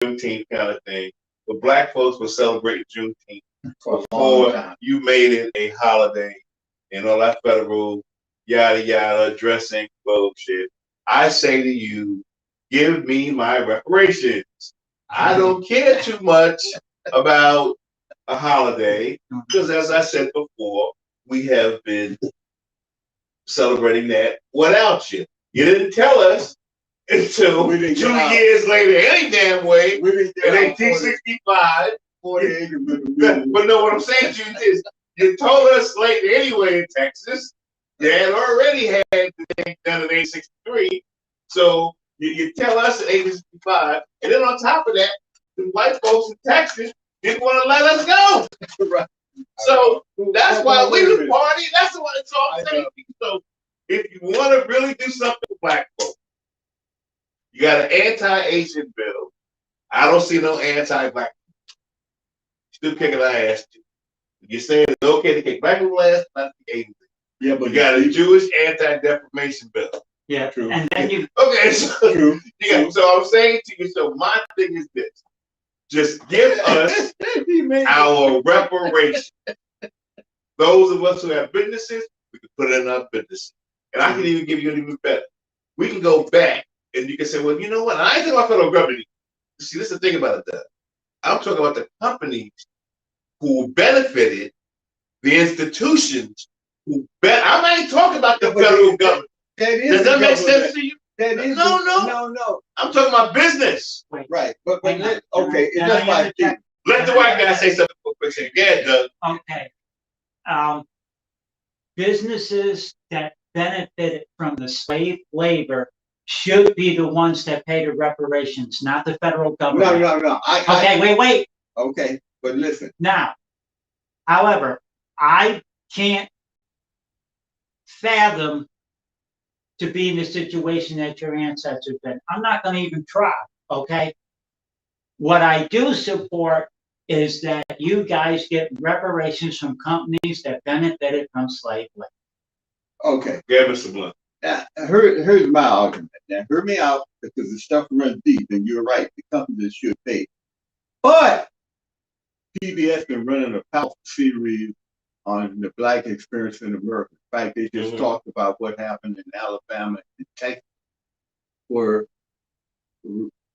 Juneteenth kind of thing. But black folks were celebrating Juneteenth before you made it a holiday and all that federal yada yada dressing bullshit. I say to you, give me my reparations. I don't care too much about a holiday because, as I said before, we have been celebrating that without you. You didn't tell us until 2 years later, any damn way, in 1865. But no, what I'm saying to you is, you told us later anyway in Texas. They had already had the thing done in 1863. So you tell us in 1865, and then on top of that, the white folks in Texas didn't want to let us go. Right. So that's why we was party. That's what it's all saying. So if you want to really do something for black folks, you got an anti-Asian bill. I don't see no anti-black. Still kicking our ass. You're saying it's okay to kick black people ass, not the Asian. Yeah, but you got a Jewish anti-defamation bill. Yeah, true. And then you okay, so true. Yeah, so I'm saying to you, so my thing is this: just give us our reparations. Those of us who have businesses, we can put it in our business, and I can even give you an even better. We can go back, and you can say, well, you know what? I ain't talking about federal government. See, this is the thing about it, Doug. I'm talking about the companies who benefited, the institutions who I'm not even talking about the federal government. Does that make sense to you? No. I'm talking about business. Right. But okay, it's just like let the white guy say something for quick second. Yeah, Doug. Okay. Businesses that benefited from the slave labor should be the ones that pay the reparations, not the federal government. No. Wait. Okay, but listen. Now, however, I can't fathom to be in the situation that your ancestors been. I'm not going to even try, okay? What I do support is that you guys get reparations from companies that benefited from slave labor. Okay. Yeah, Mr. Blunt. Here's my argument. Now, hear me out, because the stuff runs deep, and you're right. The companies should pay. But PBS been running a powerful series on the Black experience in America. In fact, they just talked about what happened in Alabama and Texas, where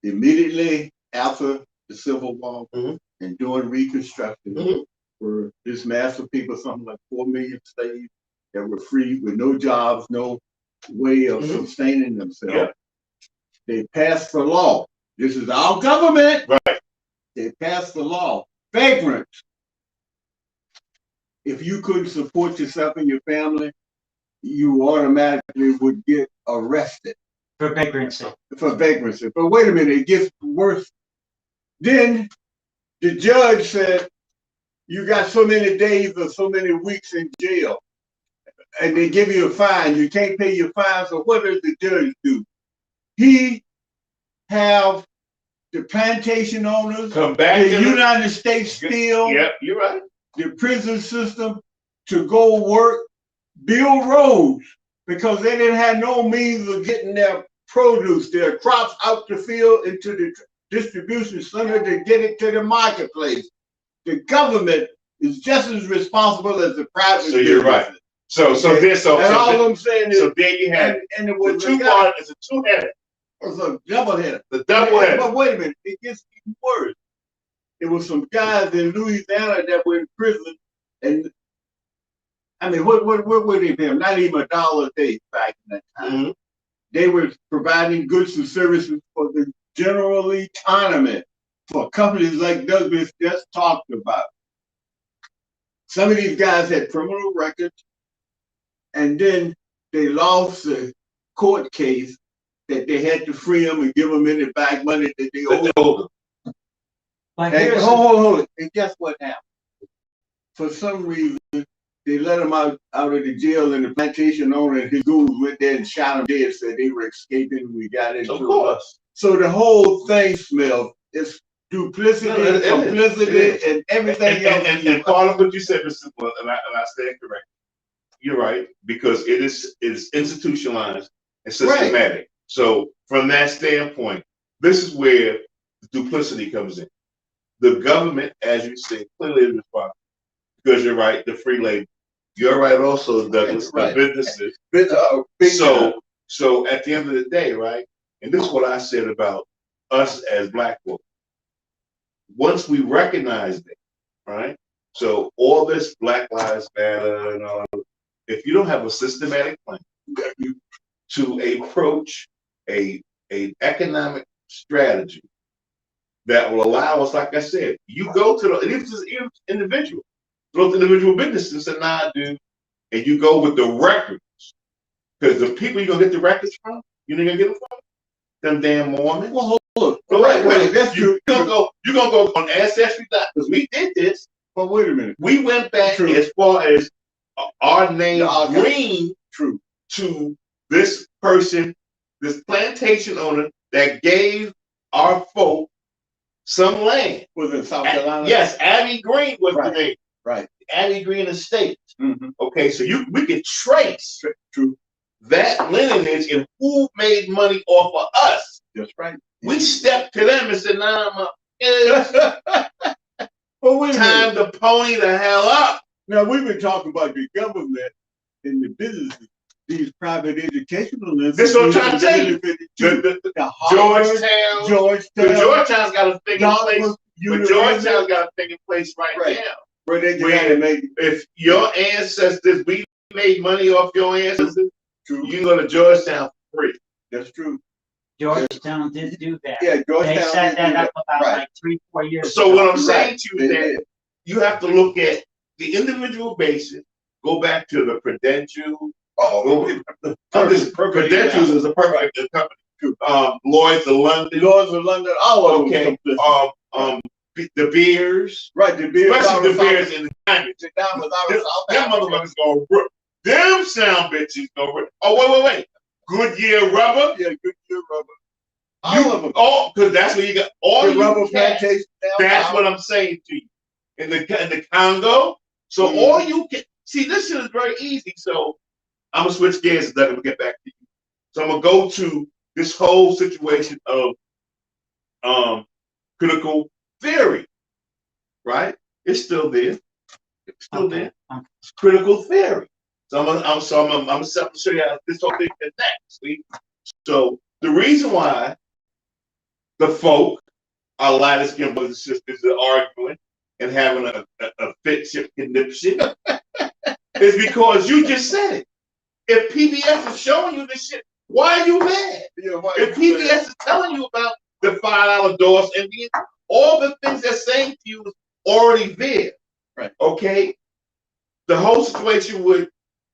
immediately after the Civil War and during Reconstruction, where this mass of people, something like 4 million slaves that were free with no jobs, no way of sustaining themselves. Yeah. They passed the law. This is our government. Right. They passed the law. Vagrants. If you couldn't support yourself and your family, you automatically would get arrested. For vagrancy. For vagrancy. But wait a minute, it gets worse. Then the judge said, you got so many days or so many weeks in jail, and they give you a fine. You can't pay your fine, so what does the judge do? He have the plantation owners, come back the United States Steel, yep, you're right, the prison system to go work, build roads, because they didn't have no means of getting their produce, their crops out the field into the distribution center to get it to the marketplace. The government is just as responsible as the private. So you're right. So all I'm saying is, so there you have and it was the two-part is a two-header. It was a double header. The double header. But wait a minute, it gets even worse. It was some guys in Louisiana that were in prison, and I mean, what were they paying? Not even $1 a day back in that time. They were providing goods and services for the general economy for companies like Douglas just talked about. Some of these guys had criminal records, and then they lost the court case that they had to free them and give them any back money that they owed them. And hold it. And guess what happened? For some reason, they let them out of the jail, and the plantation owner and his goons went there and shot them dead, said they were escaping. We got into it. Of course. So the whole thing smells. It's duplicity, complicity, and everything else. And part of what you said, Mr. Blunt, and I stand correct. You're right, because it is institutionalized and systematic. Right. So from that standpoint, this is where duplicity comes in. The government, as you say, clearly is responsible because you're right. The free labor. You're right, also, Douglas. Right. The businesses. Big time. So at the end of the day, right? And this is what I said about us as Black folk. Once we recognize that, right? So all this Black Lives Matter and all, if you don't have a systematic plan to approach an economic strategy that will allow us, like I said, you go to even individual, those individual businesses and nah, dude, and you go with the records, because the people you're gonna get the records from, you know, you're gonna get them from them damn Mormons. Well, hold on. Wait, That's you're gonna go on Ancestry, because we did this. But wait a minute. We went back True. as far as our name Okay. green True. to this person, this plantation owner that gave our folk some land. Was in South Carolina? Yes, Abbey Green was Right. the name. Right. Abbey Green Estate. Mm-hmm. Okay, so we can trace True. that lineage and who made money off of us. That's right. We stepped to them and said, nah, Well, wait a minute. time to pony the hell up. Now, we've been talking about the government and the businesses, these private educational This is what I'm trying to tell you. The Harvard, Georgetown. Georgetown's got a thing in place. Dartmouth But Georgetown's got a thing in place right now. where they Where can make if your ancestors, we made money off your ancestors, true. you can go to Georgetown for free. That's true. Georgetown did do that. Yeah, Georgetown. They set that up about Right. like 3-4 years So ago. what I'm saying to you is They that did. you have to look at the individual basis, go back to the Prudential. Prudential is a perfect company. Lloyd's of London. Lloyd's of London, all of Okay. them. The beers. Right, the beers. Especially the beers in the diamonds. The diamonds out of Them South them Africa. motherfuckers gonna rip. Them sound bitches gonna rip. Oh, wait. Goodyear rubber. Yeah, good rubber. All of them. Oh, because that's where you got all The you rubber cats. plantation. That's what I'm saying to you. In the Congo. So Mhm. all you can see, this shit is very easy. So I'm gonna switch gears and then we'll get back to you. So I'm gonna go to this whole situation of critical theory. Right? It's still there. It's still there. It's critical theory. So I'm gonna show you how this whole thing connects. See? So the reason why the folk, our lighter skinned brothers and sisters, are arguing and having a fit ship conniption is because you just said it. If PBS is showing you this shit, why are you mad? Yeah, why If you PBS is telling you about the $5 doors and all the things they're saying to you is already there. Right. Okay. The whole situation with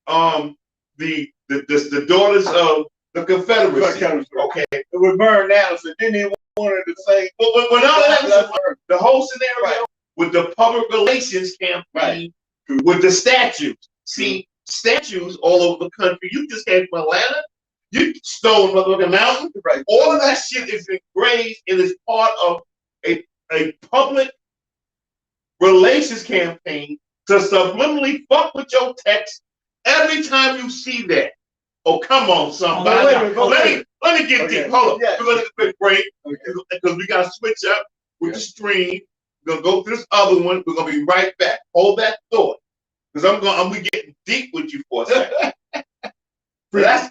the daughters of the Confederacy. Okay. with Merritt Allison, didn't he wanted to say? But when all that That's is, the whole scenario Right. with the public relations campaign, with the statues. See, statues all over the country. You just came from Atlanta. You stole motherfucking mountain. Right. All of that shit is engraved and is part of a public relations campaign to subliminally fuck with your text every time you see that. Oh, come on, somebody. Let me get deep. Hold on. Yeah. We're gonna take a quick break because we gotta switch up with the stream. We're gonna go to this other one. We're gonna be right back. Hold that thought. Because I'm getting deep with you for a second. That's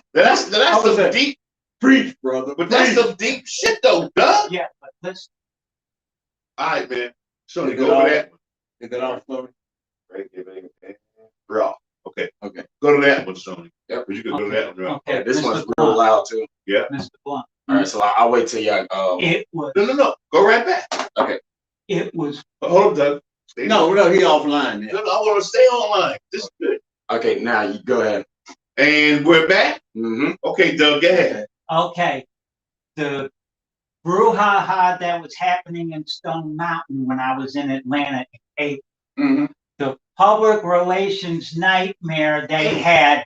some deep preach, brother. but that's some deep shit though, Doug. Yeah, but listen, All right, man. So Is go it over all- that. Is that all, Stoney? Raw. Okay. Okay. Go to that one, Sony. Yep. You can go to that one, right? okay, This Mr. one's real Blunt, loud too. Mr. Blunt. All right, so I'll wait till y'all. It was, No. Go right back. it was, Hold up, Doug. Stay No, he offline. No, I want to stay online. This is good. Okay, now you go ahead. And we're back. Mm-hmm. Okay, Doug, go ahead. okay. The brouhaha that was happening in Stone Mountain when I was in Atlanta in April, Mm-hmm. the public relations nightmare they had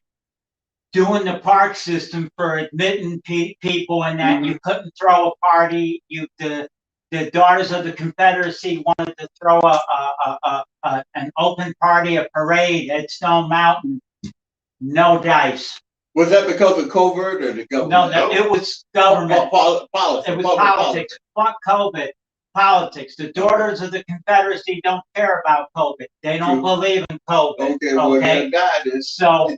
doing the park system for admitting people and that you couldn't throw a party. The Daughters of the Confederacy wanted to throw an open party, a parade at Stone Mountain. No dice. Was that because of covert or the government? No, it was government. Policy. It was politics. Fuck COVID. politics. The Daughters of the Confederacy don't care about COVID. They don't True. believe in COVID. Okay, well, Okay, that died is. so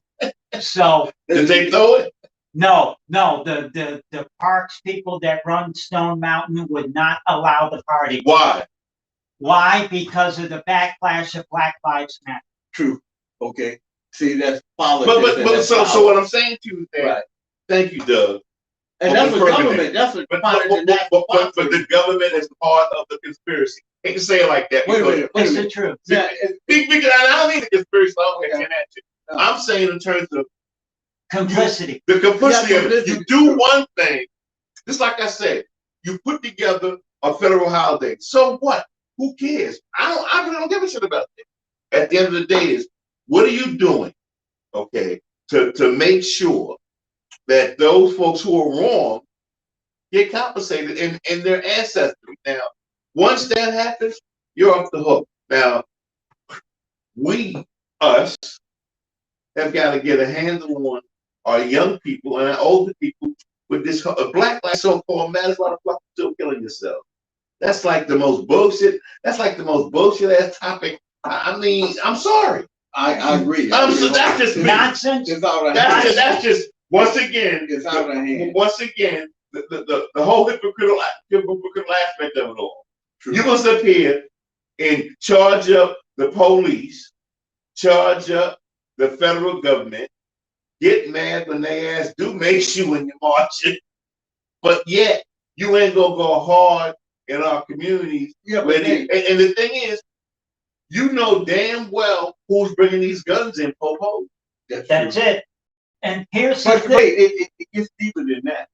Did they throw it? no, the parks people that run Stone Mountain would not allow the party. Why? Why? Because of the backlash of Black Lives Matter. True. Okay. See, that's politics. But so what I'm saying to you is that, Right. thank you, Doug. And that's what confirming government. That's what But politics. the government is part of the conspiracy. I hate to say it like that. Wait a because minute. Wait a It's the minute. truth. Yeah, Because I don't need the conspiracy. I'm Okay. saying that too. No. I'm saying in terms of Complicity. the complicity Yeah, of it. complicity You is do true. one thing, just like I said, you put together a federal holiday. So what? Who cares? I really don't give a shit about that. At the end of the day, is what are you doing, okay, to make sure that those folks who are wrong get compensated in their ancestry. Now, once that happens, you're off the hook. Now, us, have got to get a handle on our young people and our older people with this Black Lives so-called matters. Why the fuck you still killing yourself? That's like the most bullshit. That's like the most bullshit ass topic. I mean, I'm sorry. I agree. So that's just me. Nonsense. It's out of That's just once again. It's out of hand. Once again, the whole hypocritical aspect of it all. True. You gonna sit here and charge up the police, charge up the federal government, get mad when they ask, do make you when you're marching, but yet you ain't gonna go hard in our communities. Yeah, Where but and the thing is, you know damn well who's bringing these guns in, Popo. That's it. And here's the But thing. wait, it gets deeper than that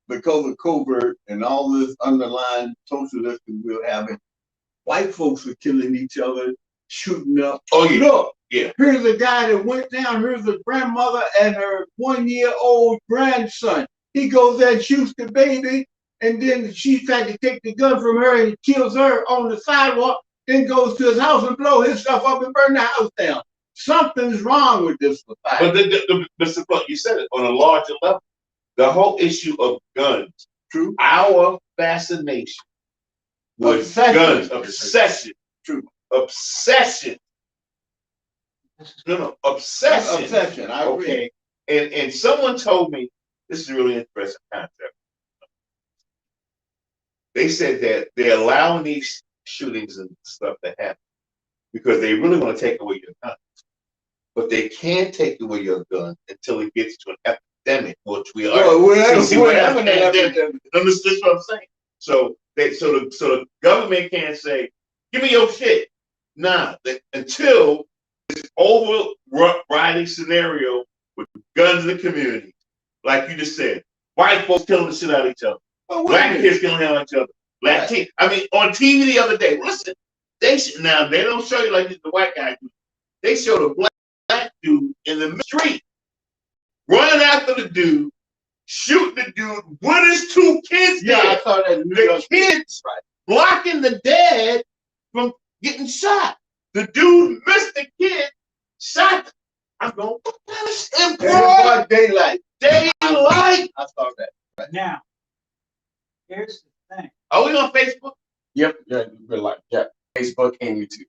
because of covert and all this underlying socialism we're having. White folks are killing each other, shooting up. Oh yeah, Look, yeah. here's a guy that went down. Here's a grandmother and her 1-year-old grandson. He goes there and shoots the baby, and then she tried to take the gun from her and kills her on the sidewalk. Then goes to his house and blow his stuff up and burn the house down. Something's wrong with this society. But Mr. Clark, you said it on a larger level. The whole issue of guns, True. our fascination with Obsession. guns, obsession, True. obsession. No, obsession. Obsession. I agree. Okay. And someone told me, this is a really interesting concept. They said that they're allowing these shootings and stuff to happen because they really want to take away your gun. But they can't take away your gun until it gets to an epidemic, which we are. Well, we're having an Understand epidemic. what I'm saying? So the government can't say, "Give me your shit." Nah, until this overriding scenario with guns in the community, like you just said, white folks killing the shit out of each other, black kids killing out of each other, black teens. I mean, on TV the other day, listen, they don't show you like the white guy do. They show the black dude in the street running after the dude, shooting the dude with his 2 kids. Yeah, there. I saw that. The kids blocking the dad from getting shot. The dude missed the kid, shot. I'm going, what kind of Broad daylight. daylight? I saw that. Now, here's the thing. Are we on Facebook? Yep. Yeah. We're like, yeah. Facebook and YouTube.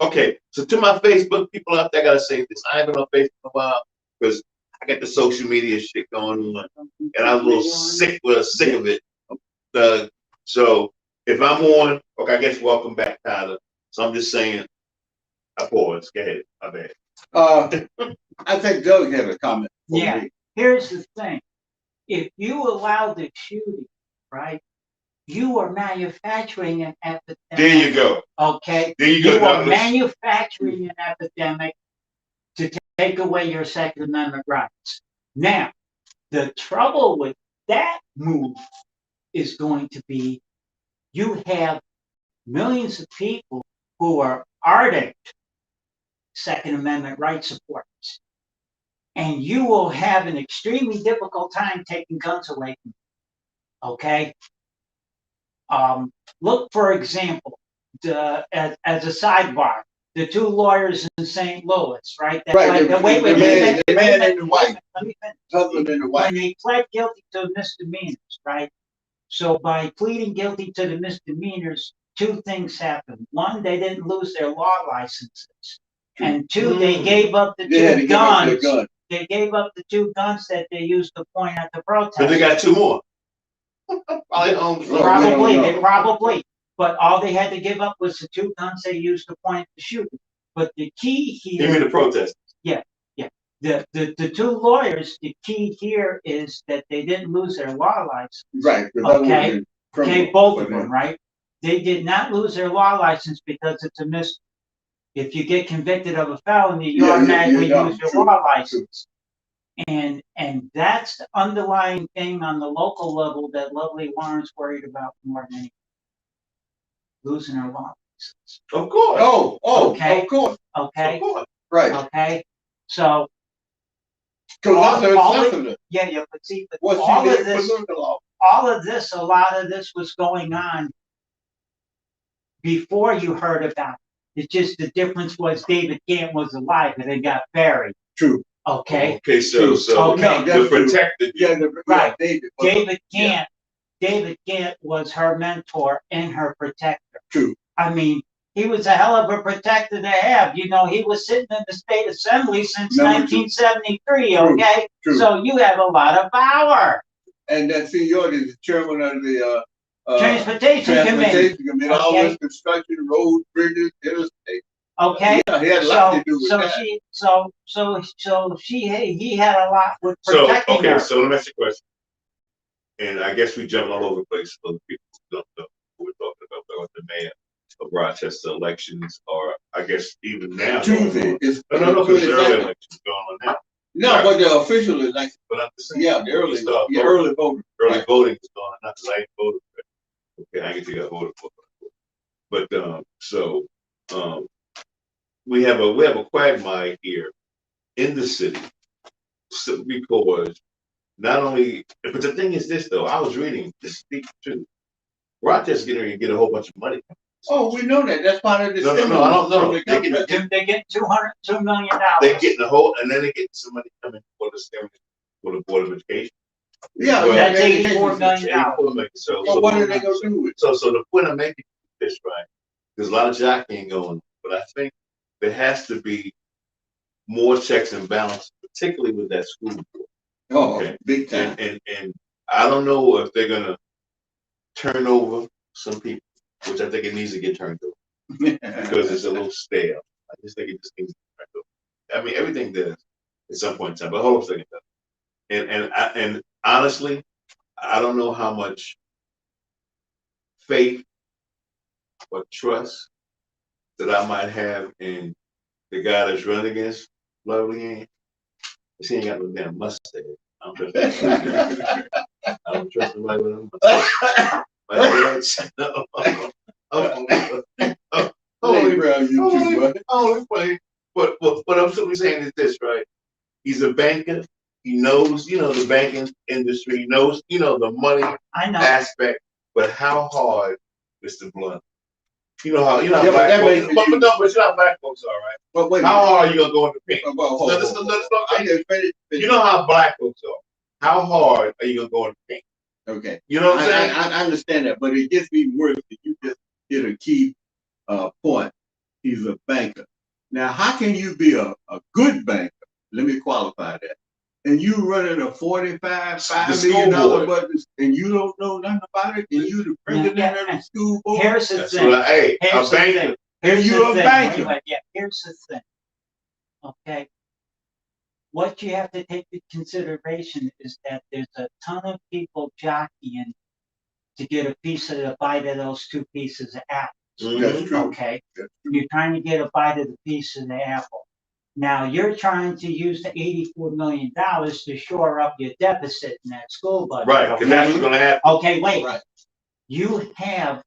Okay, so to my Facebook people out there, I gotta say this. I ain't been on Facebook in a while because I got the social media shit going on, and I'm a little sick of it. So if I'm on, okay, I guess welcome back, Tyler. So I'm just saying, I pause. Go ahead. My bad. I think Doug had a comment. for Yeah. me. Here's the thing. If you allow the shooting, right, you are manufacturing an epidemic. There you go. Okay? There you go. You are Douglas. manufacturing an epidemic to take away your Second Amendment rights. Now, the trouble with that move is going to be you have millions of people who are ardent Second Amendment rights supporters. And you will have an extremely difficult time taking guns away from them. Okay? Look, for example, as a sidebar, the 2 lawyers in St. Louis, right? Right, the man and the wife. Let me finish. Husband and the wife. When they pled guilty to misdemeanors, right? So by pleading guilty to the misdemeanors, two things happened. One, they didn't lose their law licenses. And two, they gave up the They had to two give up their guns. gun. They gave up the two guns that they used to point at the But they protesters. got two more. Probably owns Well, Probably, we don't they know. probably, but all they had to give up was the two guns they used to point at the shooter. But the key You mean here, the protest? the two lawyers, the key here is that they didn't lose their law license. Right. 'Cause that would've Okay. been Okay, criminal both for of them, them. right? They did not lose their law license because it's a mis. If you get convicted of a felony, you Yeah, automatically yeah, lose your true, law license. And that's the underlying thing on the local level that Lovely Warren's worried about more than anything. Losing her law license. Of course. Okay. Of course, Okay, Of course. right. okay, so, Because that's all her it- sensitive. yeah, but see, but What all she of did this, was under the law. a lot of this was going on before you heard about it. It's just the difference was David Gant was alive and they got buried, True. okay? Okay, so, True. so Okay. No, to that's true. protect the, Yeah, Right. David. David Gant was her mentor and her protector. True. I mean, he was a hell of a protector to have. You know, he was sitting in the state assembly since Number two. 1973, True, okay? true. So you have a lot of power. And that seniority is the chairman of the Transportation Committee, Transportation Committee, all Okay. this construction, roads, bridges, interstate. okay? Yeah, he had a lot to do with So that. he had a lot with so, protecting okay, her. so let me ask you a question. And I guess we jumping all over the place for the people who don't know what we're talking about the mayor of Rochester elections, or I guess even now. Tuesday is. No, because the early Tuesday. elections going on now. No, but the official election, But I'm just saying. yeah, the early, Start yeah, voting. early voting. Early Right. voting is going on, not because I ain't voted for it. Okay, I guess you got voted for it. But, we have a quagmire here in the city. So because not only, but the thing is this though, I was reading this speak too. Rochester's getting ready to get a whole bunch of money. Oh, we know that. That's part of the. No, I don't know. They get They get $202 million. They're getting a whole, and then they get some money coming for the stimulus for the Board of Education. Yeah, Well, That's they- $84 million. $84 million. So what are they gonna do with it? So the point I'm making is this, right? There's a lot of jockeying going on, but I think there has to be more checks and balances, particularly with that school board. Oh, Okay. big time. And I don't know if they're gonna turn over some people, which I think it needs to get turned over because it's a little stale. I just think it just needs to get turned over. I mean, everything does at some point in time, but hold on a second. And honestly, I don't know how much faith or trust that I might have in the guy that's running against Lovely Ann. She ain't got no damn mustache. I don't trust him. I don't trust nobody with a mustache. Holy brown, you too, bud. What I'm simply saying is this, right? He's a banker. He knows, the banking industry. He knows, the money I know. aspect. But how hard, Mr. Blunt? You know how Yeah, but black that folks. makes But you- you know how black folks are, right? But wait. How hard are you gonna go in the paint? Well, No, let's go. I just finished. You know how black folks are. How hard are you gonna go in the paint? Okay. You know what I'm saying? I understand that, but it gets even worse if you just hit a key point. He's a banker. Now, how can you be a good banker? Let me qualify that. And you running a $45 million board. budget, and you don't know nothing about it, and you the president of the school board. Here's the That's thing. what a Here's the banker. thing. Here's You the a thing. banker. Wait, yeah, here's the thing. Okay. What you have to take into consideration is that there's a ton of people jockeying to get a piece of the bite of those two pieces of apple. That's true. Okay. That's You're trying to get a bite of the piece of the apple. Now you're trying to use the $84 million to shore up your deficit in that school budget. Right, because that's what's gonna happen. Okay, wait. Right. You have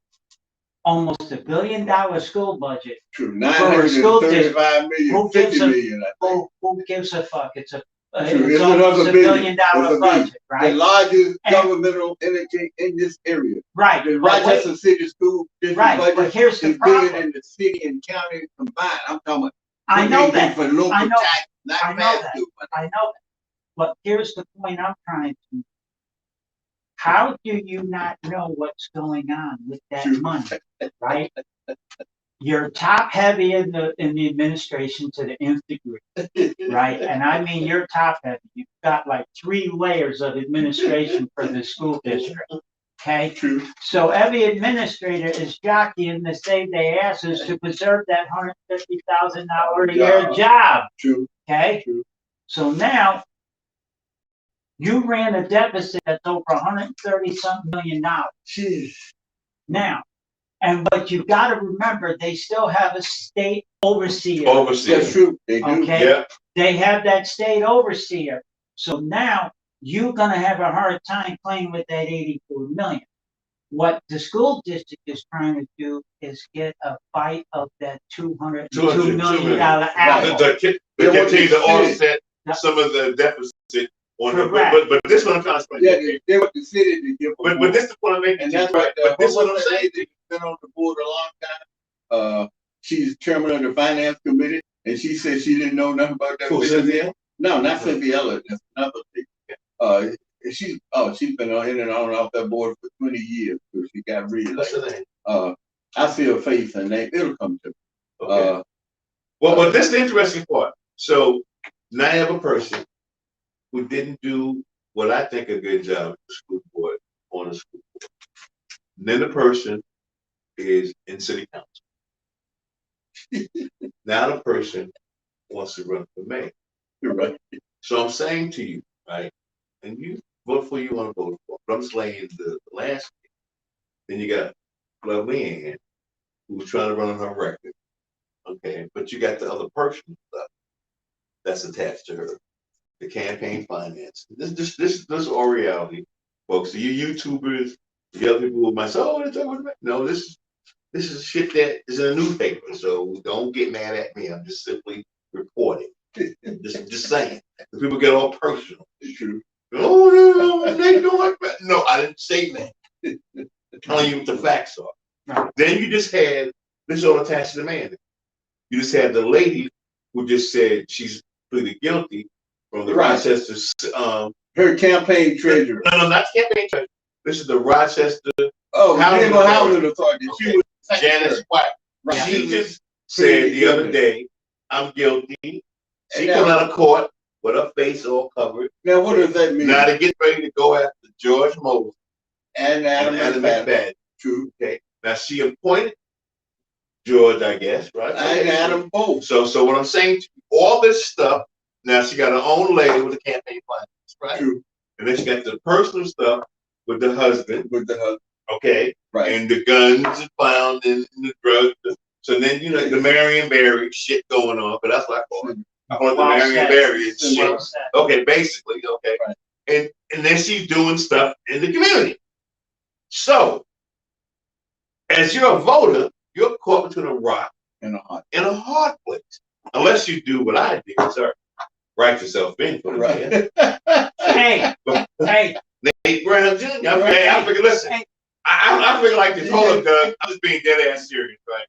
almost $1 billion school budget. True. For a school 935 million, who 50 gives a- million, I think. Who gives a fuck? It's True, it's it's almost another $1 billion. billion It's a billion. budget, The right? largest And- governmental entity in this area. Right. The but wait, Rochester City School District Right, but budget here's the is bigger problem. than the city and county combined. I'm talking about. I what know they do that. For local I know- tax, not I know fast that. food money. I know that. But here's the point I'm trying to. how do you not know what's going on with that True. money, right? You're top heavy in the administration to the nth degree, right? And I mean, you're top heavy. You've got like 3 layers of administration for the school district. Okay, True. so every administrator is jockeying to save their asses to preserve that $150,000 a year job. True. Okay, True. so now you ran a deficit that's over 130-something million dollars. Jeez. Now, and but you got to remember, they still have a state overseer. That's true. They do. Okay, Yeah. they have that state overseer. So now you're gonna have a hard time playing with that 84 million. What the school district is trying to do is get a bite of that $202 million apple. They continue to offset some of the deficit on the, but this one I'm trying to explain. Yeah, they want the city to give. But this is what I'm making. And that's Right. what. But this is what I'm saying. She's been on the board a long time. She's chairman of the finance committee, and she said she didn't know nothing about that. Who, Cynthia? No, not Cynthia Ella. That's another thing. She's been in and on and off that board for 20 years. So she got reelected. What's her name? I see her face and name. It'll come to me. Okay. Well, this is the interesting part. So now I have a person who didn't do what I think a good job at the school board on the school board. And then the person is in city council. Now the person wants to run for mayor. You're right. So I'm saying to you, right, and you vote for who you want to vote for. But I'm saying the last thing. Then you got Lovely Ann, who was trying to run on her record. Okay, but you got the other personal stuff that's attached to her, the campaign finance. This is all reality, folks. So you YouTubers, the other people who might say, "Oh, no, this is shit that is in the newspaper." So don't get mad at me. I'm just simply reporting. just saying. The people get all personal. It's true. Oh no, they don't. No, I didn't say that. I'm telling you what the facts are. Right. Then you just had this all attached to the man. You just had the lady who just said she's pleaded guilty from the Rochester. Her campaign treasurer. No, not campaign treasurer. This is the Rochester. Housing Authority. Okay. She was Janice White. Right. She just said the other day, "I'm guilty." She come out of court with her face all covered. Now, what does that mean? Now they get ready to go after George Moses And Adam McFadden. True. Okay. Now she appointed George, I guess, right? And Adam both. So what I'm saying, all this stuff. Now she got her own lady with the campaign finance, right? True. And then she got the personal stuff with the husband. With the husband. Okay. Right. And the guns found in the drugs. So then the Marion Barry shit going on, but that's what I call it. I call it the Marion Barry shit. Okay, basically, okay. Right. And then she's doing stuff in the community. So, as you're a voter, you're caught between a rock and a hard place. Unless you do what I did, sir. Write yourself in for the right. Hey. Nate Brown Jr. I figure, listen, I figure like this. Hold up, Doug. I'm just being dead ass serious, right?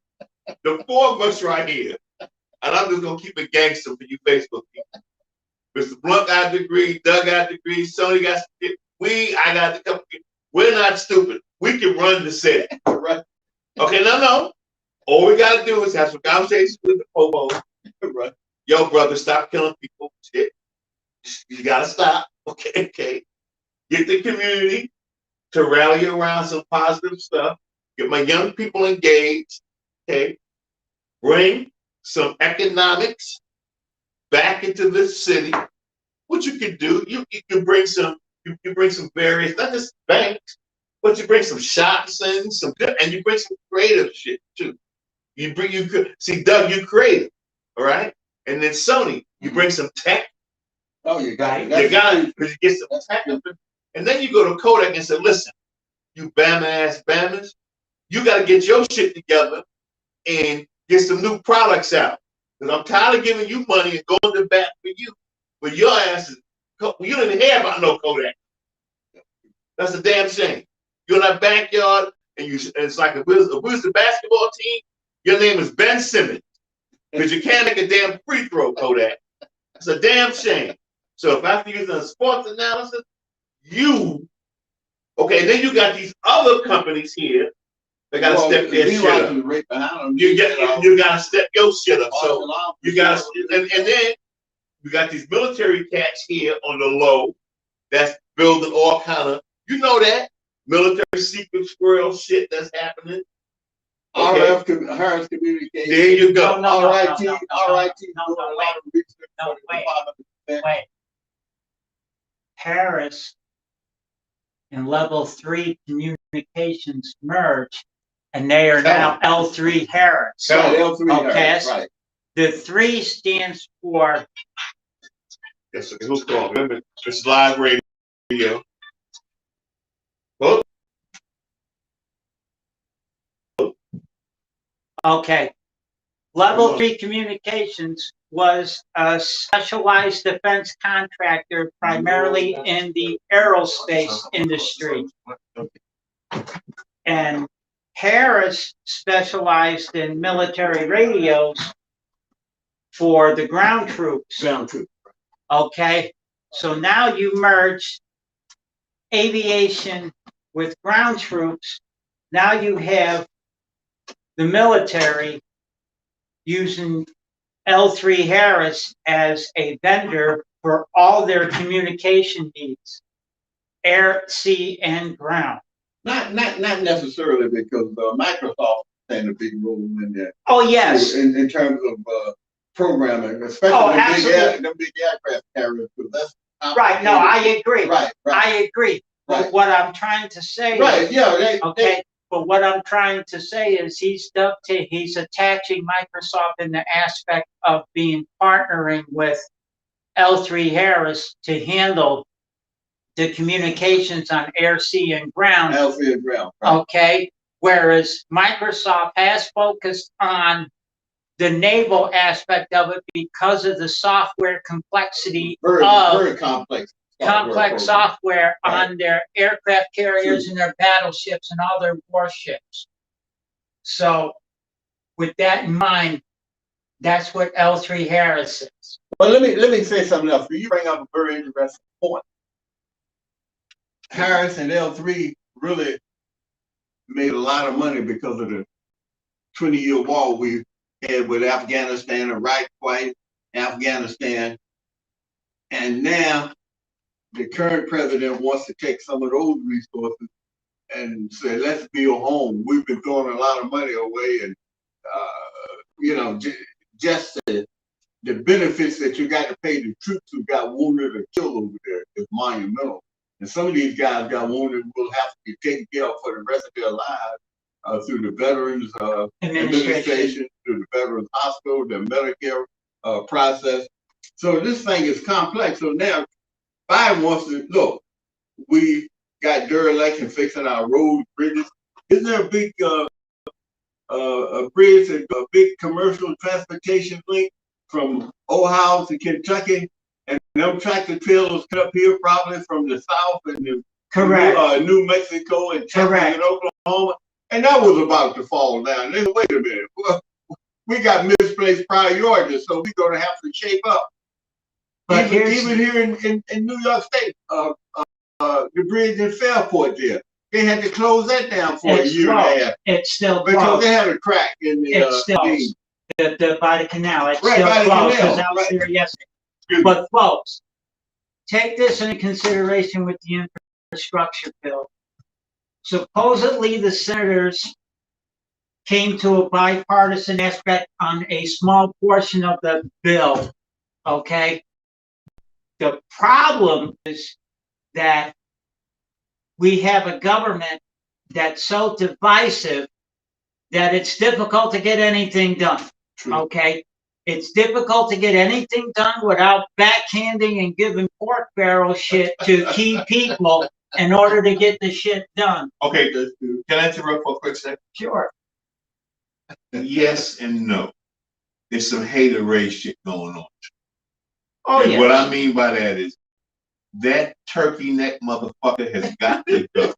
The 4 of us right here, and I'm just gonna keep it gangster for you Facebook people. Mr. Blunt got a degree, Doug got a degree, Sony got I got a couple. We're not stupid. We can run the city. Right. Okay, no. All we gotta do is have some conversations with the Popo. Right. Yo, brother, stop killing people. Shit. You gotta stop. Okay. Get the community to rally around some positive stuff. Get my young people engaged. Okay. Bring some economics back into this city. What you can do, you can bring some. You bring some various, not just banks, but you bring some shops and and you bring some creative shit too. You could see Doug, you creative, all right? And then Sony, you bring some tech. Oh, you got it. You get some tech, and then you go to Kodak and say, "Listen, you Bama ass Bamas, you got to get your shit together and get some new products out. Because I'm tired of giving you money and going to bat for you, but your ass is." You don't even hear about no Kodak. That's a damn shame. You're in that backyard, and it's like a Wizard basketball team. Your name is Ben Simmons, because you can't make a damn free throw, Kodak. It's a damn shame. So if I have to use a sports analysis, you Okay, then you got these other companies here that gotta step their shit up. You gotta step your shit up. So you gotta, and then we got these military cats here on the low that's building all kind of, you know that military secret squirrel shit that's happening. Okay. Harris Communications. There you go. RIT, no, doing a lot of research no, for the Department of Defense. Wait. Harris and Level 3 Communications merged, and they are now L3 Harris. Right, L3 Okay. Harris, right. The 3 stands for, Yes, okay, who's calling? Remember, it's live radio. Oh. okay, Level 3 Communications was a specialized defense contractor primarily in the aerospace industry. And Harris specialized in military radios for the ground troops. Okay, so now you merge aviation with ground troops. Now you have the military using L3 Harris as a vendor for all their communication needs, air, sea, and ground. Not necessarily because Microsoft playing a big role in that. Oh, yes. In terms of programming, especially the big aircraft carriers. That's right. No, I agree. Right. I agree. Right. But what I'm trying to say. Right. Yeah. Okay. But what I'm trying to say is he's attaching Microsoft in the aspect of being partnering with L3 Harris to handle the communications on air, sea, and ground. L3 and ground. Right. Okay. Whereas Microsoft has focused on the naval aspect of it because of the software complexity very complex software on their aircraft carriers and their battleships and all their warships. So with that in mind, that's what L3 Harris is. Well, let me say something else. You bring up a very interesting point. Harris and L3 really made a lot of money because of the 20-year war we had with Afghanistan, Iraq twice, Afghanistan, and now the current president wants to take some of those resources and say, let's build home. We've been throwing a lot of money away, and just the benefits that you got to pay the troops who got wounded or killed over there is monumental. And some of these guys got wounded and will have to be taken care of for the rest of their lives through the Veterans Administration, through the Veterans Hospital, the Medicare process. So this thing is complex. So now Biden wants to, look, we got derelict in fixing our roads, bridges. Isn't there a big bridge, a big commercial transportation link from Ohio to Kentucky? And them tractor trailers come up here probably from the south and New Mexico and Texas and Oklahoma. And that was about to fall down. They said, wait a minute, well, we got misplaced priorities, so we're going to have to shape up. But even here in New York State, the bridge in Fairport there, they had to close that down for a year and a half. It's still because closed. They had a crack in the by the canal. It's right, still closed because I was right. there yesterday. But folks, take this into consideration with the infrastructure bill. Supposedly the senators came to a bipartisan aspect on a small portion of the bill, okay? The problem is that we have a government that's so divisive that it's difficult to get anything done, okay? It's difficult to get anything done without backhanding and giving pork barrel shit to key people in order to get the shit done. Okay, can I interrupt for a quick second? Sure. Yes and no. There's some haterade shit going on. Oh, and yeah. what I mean by that is that turkey neck motherfucker has got to go.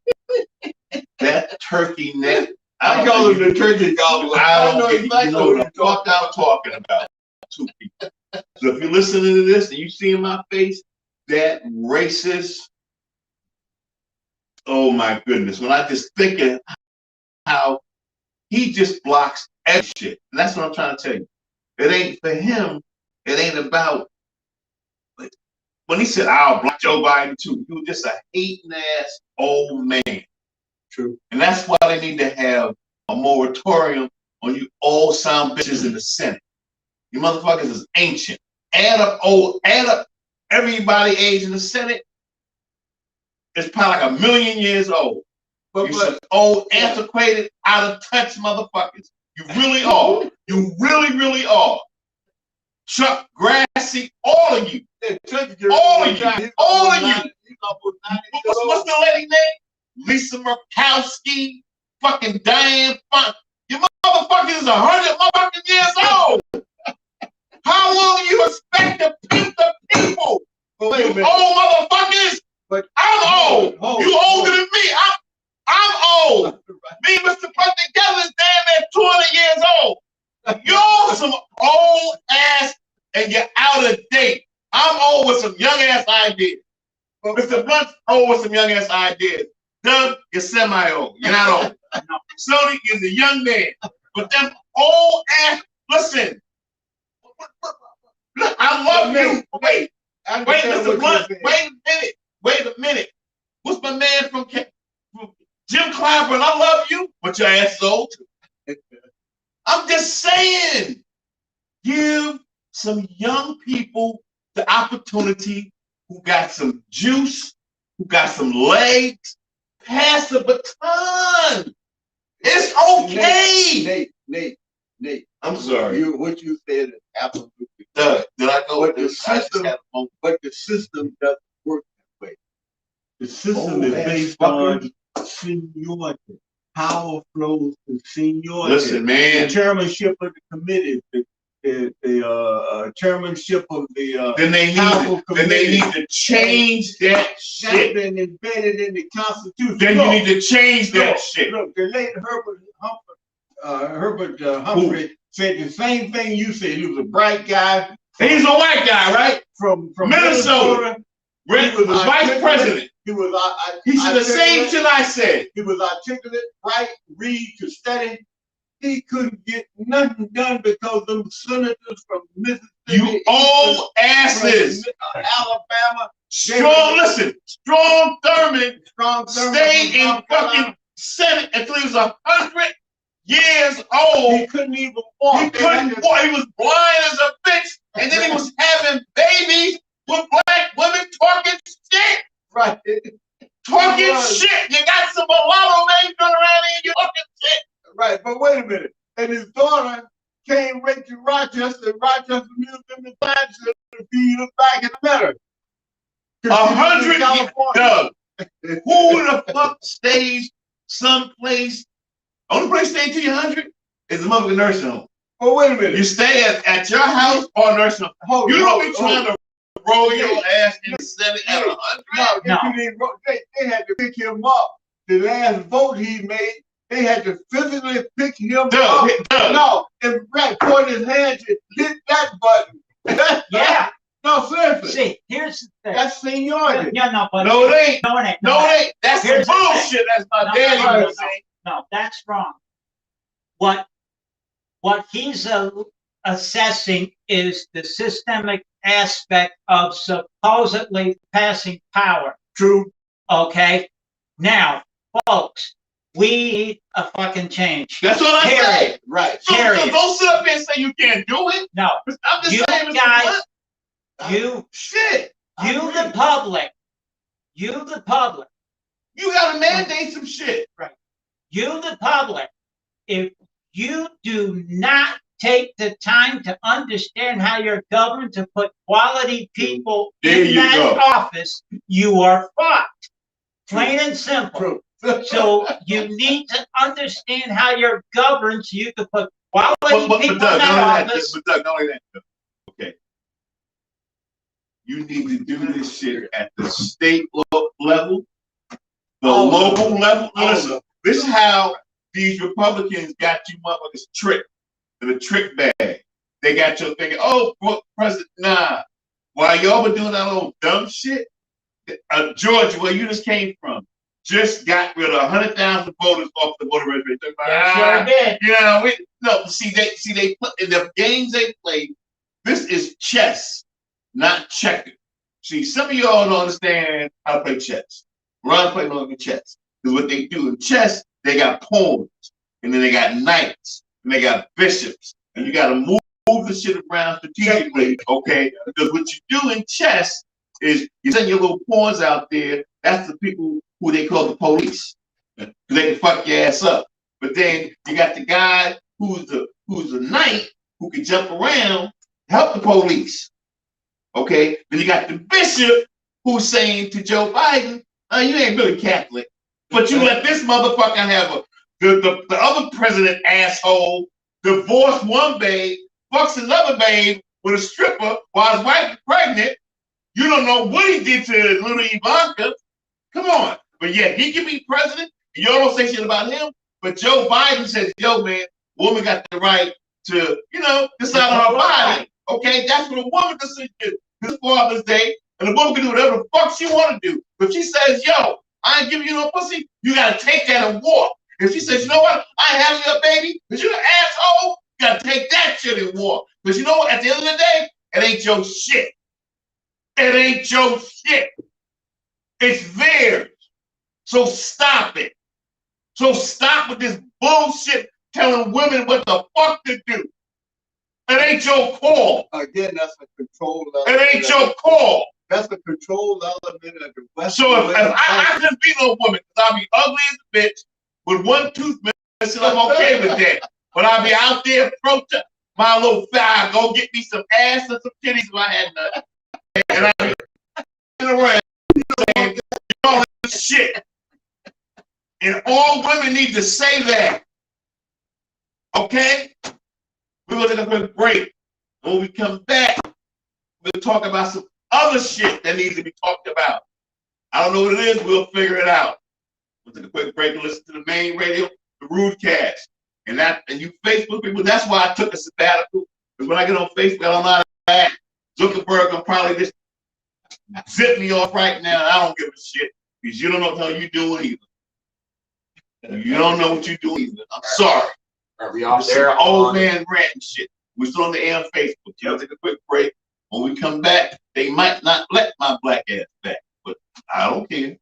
That turkey neck. I call him the turkey gobbler. I don't know the fuck I'm talking about. Two people. So if you're listening to this and you see in my face that racist, oh my goodness, when I just think of how he just blocks every shit. And that's what I'm trying to tell you. It ain't for him, it ain't about, when he said, I'll block Joe Biden too, he was just a hating ass old man. True. And that's why they need to have a moratorium on you old sound bitches in the Senate. You motherfuckers is ancient. Add up everybody age in the Senate. It's probably like 1,000,000 years old. You some old, antiquated, out of touch motherfuckers. You really are. You really, really are. Chuck Grassley, all of you. All of you. All of you. What's the lady name? Lisa Murkowski, fucking Diane Funk. You motherfuckers is 100 motherfucking years old. How long you expect to beat the people? You old motherfuckers. But I'm old. You older than me. I'm old. Me and Mr. Put together is damn near 20 years old. You're some old ass and you're out of date. I'm old with some young ass ideas. Mr. Blunt's old with some young ass ideas. Doug, you're semi-old. You're not old. Sony is a young man. But them old ass, listen. Look, I love you. Wait, Mr. Blunt, wait a minute. What's my man from Jim Clyburn? I love you, but your ass is old too. I'm just saying, give some young people the opportunity who got some juice, who got some legs, pass the baton. It's okay. Nate. I'm sorry. What you said is absolutely. Doug, did I go with the this? But the system doesn't work that way. The system is based on seniority. Power flows to seniority. Listen, man. The chairmanship of the committee, the chairmanship of the then they need to change that shit. That's been embedded in the Constitution. Then you need to change that shit. Look, the late Herbert Humphrey said the same thing you said. He was a bright guy. He's a white guy, right? From Minnesota. He was a vice president. He should have same shit I said. He was articulate, bright, read to study. He couldn't get nothing done because them senators from Mississippi, you old asses, Alabama, Strom Thurmond stayed in fucking Senate until he was 100 years old. He couldn't even walk. He couldn't walk. He was blind as a bitch, and then he was having babies with black women talking shit. Right. Talking shit. You got some mulatto names running around here, you talking shit. Right, but wait a minute. And his daughter came right to Rochester, and Rochester used him to find to be back in America. 100 years. Doug, who the fuck stays someplace? Only place stay till you're 100 is the motherfucking nursing home. But wait a minute. You stay at your house or nursing home. You don't be trying to roll your ass in the Senate at 100. No. They had to pick him up. The last vote he made, they had to physically pick him up. No, and Brett put his hand to hit that button. Yeah. No, seriously. See, here's the thing. That's seniority. Yeah, no, but no, it ain't. No, it ain't. No, it ain't. That's the bullshit. That's my daddy was saying. No, that's wrong. What he's assessing is the systemic aspect of supposedly passing power. True. Okay? Now, folks, we need a fucking change. That's what I say. Right. So don't sit up here and say you can't do it. No. I'm just you saying, guys, the public, you gotta mandate some shit. Right. You, the public, if you do not take the time to understand how you're governed to put quality people in that office, you are fucked. Plain and simple. So you need to understand how you're governed so you can put quality people in that office. But Doug, not only that. Okay. You need to do this shit at the state level, the local level. Listen, this is how these Republicans got you motherfuckers tricked in a trick bag. They got you thinking, oh, President, nah. While y'all were doing that old dumb shit, Georgia, where you just came from, just got rid of 100,000 voters off the voter registration. Sure did. You know, they put in the games they play. This is chess, not checkers. See, some of y'all don't understand how to play chess. Ron play no chess. Because what they do in chess, they got pawns, and then they got knights, and they got bishops, and you got to move the shit around strategically, okay? Because what you do in chess is you send your little pawns out there. That's the people who they call the police. They can fuck your ass up. But then you got the guy who's the knight who can jump around, help the police. Okay? Then you got the bishop who's saying to Joe Biden, you ain't really Catholic, but you let this motherfucker have the other president asshole divorce one babe, fucks another babe with a stripper while his wife is pregnant. You don't know what he did to little Ivanka. Come on. But yet he can be president. You don't say shit about him. But Joe Biden says, yo, man, woman got the right to, decide on her body. Okay? That's what a woman decision is. This Father's Day. And the woman can do whatever the fuck she want to do. If she says, yo, I ain't giving you no pussy, you got to take that and walk. If she says, you know what, I ain't having your baby, because you're an asshole, you got to take that shit and walk. Because you know what, at the end of the day, it ain't your shit. It ain't your shit. It's theirs. So stop it. So stop with this bullshit telling women what the fuck to do. It ain't your call. Again, that's a control element. It ain't your call. That's a control element of the Western. So if I couldn't be no woman, because I'll be ugly as a bitch with one tooth missing, I'm okay with that. But I'll be out there protesting my little thigh, go get me some ass and some titties if I had none. And I'll be around saying all this shit. And all women need to say that. Okay? We're going to take a quick break. When we come back, we'll talk about some other shit that needs to be talked about. I don't know what it is. We'll figure it out. We'll take a quick break and listen to the main radio, the Rudecast. And you Facebook people, that's why I took a sabbatical. Because when I get on Facebook, I don't know how to act. Zuckerberg will probably just zip me off right now. I don't give a shit. Because you don't know what the hell you're doing either. You don't know what you're doing either. I'm sorry. Are we off there? Old man ranting shit. We're still on the air on Facebook. Y'all take a quick break. When we come back, they might not let my black ass back, but I don't care.